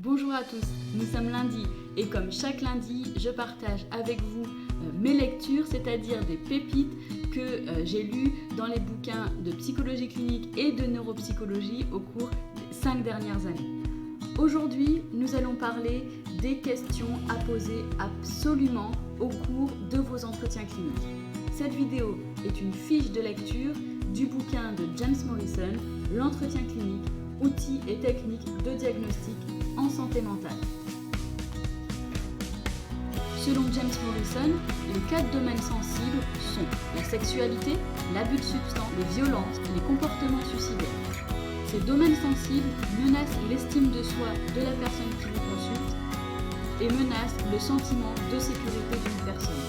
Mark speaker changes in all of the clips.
Speaker 1: Bonjour à tous, nous sommes lundi et comme chaque lundi, je partage avec vous mes lectures, c'est-à-dire des pépites que j'ai lues dans les bouquins de psychologie clinique et de neuropsychologie au cours des 5 dernières années. Aujourd'hui, nous allons parler des questions à poser absolument au cours de vos entretiens cliniques. Cette vidéo est une fiche de lecture du bouquin de James Morrison, L'entretien clinique, outils et techniques de diagnostic en santé mentale. Selon James Morrison, les 4 domaines sensibles sont la sexualité, l'abus de substances, les violences et les comportements suicidaires. Ces domaines sensibles menacent l'estime de soi de la personne qui vous consulte et menacent le sentiment de sécurité d'une personne.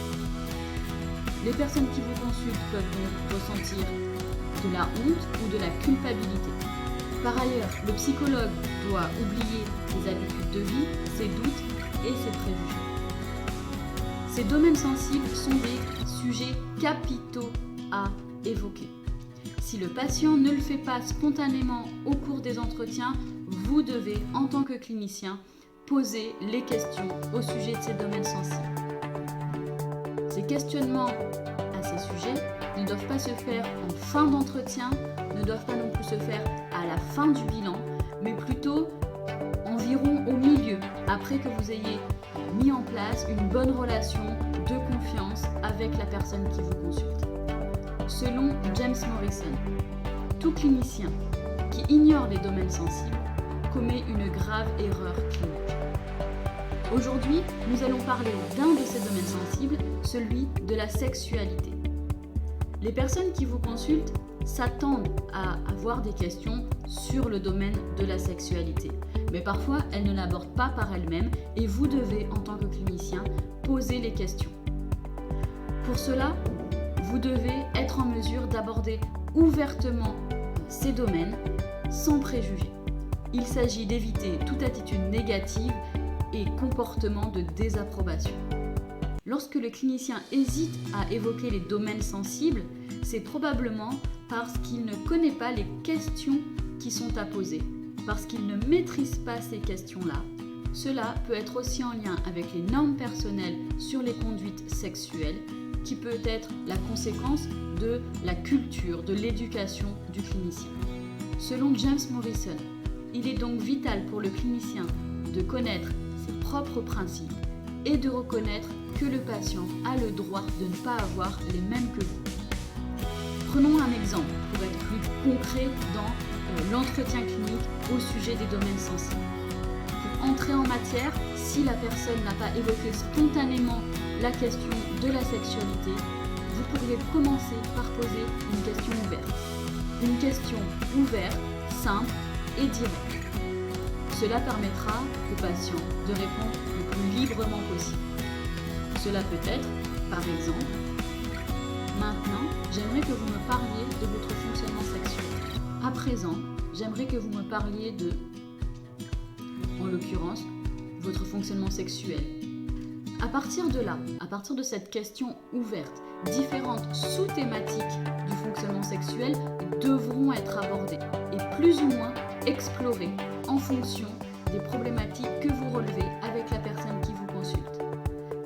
Speaker 1: Les personnes qui vous consultent peuvent donc ressentir de la honte ou de la culpabilité. Par ailleurs, le psychologue doit oublier ses habitudes de vie, ses doutes et ses préjugés. Ces domaines sensibles sont des sujets capitaux à évoquer. Si le patient ne le fait pas spontanément au cours des entretiens, vous devez, en tant que clinicien, poser les questions au sujet de ces domaines sensibles. Ces questionnements à ces sujets ne doivent pas se faire en fin d'entretien, ne doivent pas non plus se faire à la fin du bilan, mais plutôt environ au milieu, après que vous ayez mis en place une bonne relation de confiance avec la personne qui vous consulte. Selon James Morrison, tout clinicien qui ignore les domaines sensibles commet une grave erreur clinique. Aujourd'hui, nous allons parler d'un de ces domaines sensibles, celui de la sexualité. Les personnes qui vous consultent s'attendent à avoir des questions sur le domaine de la sexualité. Mais parfois, elles ne l'abordent pas par elles-mêmes et vous devez, en tant que clinicien, poser les questions. Pour cela, vous devez être en mesure d'aborder ouvertement ces domaines sans préjugés. Il s'agit d'éviter toute attitude négative et comportement de désapprobation. Lorsque le clinicien hésite à évoquer les domaines sensibles, c'est probablement parce qu'il ne connaît pas les questions qui sont à poser, parce qu'il ne maîtrise pas ces questions-là. Cela peut être aussi en lien avec les normes personnelles sur les conduites sexuelles, qui peut être la conséquence de la culture, de l'éducation du clinicien. Selon James Morrison, il est donc vital pour le clinicien de connaître ses propres principes et de reconnaître que le patient a le droit de ne pas avoir les mêmes que vous. Prenons un exemple pour être plus concret dans l'entretien clinique au sujet des domaines sensibles. Pour entrer en matière, si la personne n'a pas évoqué spontanément la question de la sexualité, vous pourriez commencer par poser une question ouverte. Une question ouverte, simple et directe. Cela permettra au patient de répondre le plus librement possible. Cela peut être, par exemple, maintenant, j'aimerais que vous me parliez de votre fonctionnement sexuel. À présent, j'aimerais que vous me parliez de, en l'occurrence, votre fonctionnement sexuel. À partir de là, à partir de cette question ouverte, différentes sous-thématiques du fonctionnement sexuel devront être abordées et plus ou moins explorées en fonction des problématiques que vous relevez avec la personne qui vous consulte.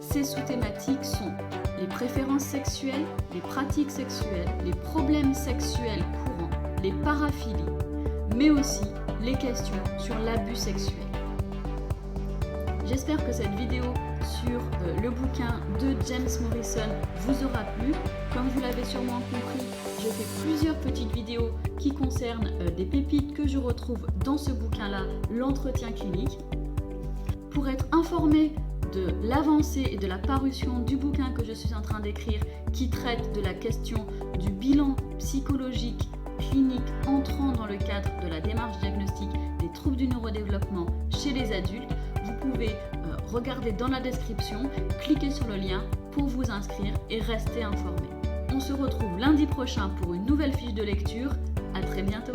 Speaker 1: Ces sous-thématiques sont les préférences sexuelles, les pratiques sexuelles, les problèmes sexuels courants, les paraphilies, mais aussi les questions sur l'abus sexuel. J'espère que cette vidéo sur le bouquin de James Morrison vous aura plu. Comme vous l'avez sûrement compris, je fais plusieurs petites vidéos qui concernent des pépites que je retrouve dans ce bouquin-là, l'entretien clinique. Pour être informé de l'avancée et de la parution du bouquin que je suis en train d'écrire, qui traite de la question du bilan psychologique clinique entrant dans le cadre de la démarche diagnostique des troubles du neurodéveloppement chez les adultes, vous pouvez regarder dans la description, cliquer sur le lien pour vous inscrire et rester informé. On se retrouve lundi prochain pour une nouvelle fiche de lecture. À très bientôt.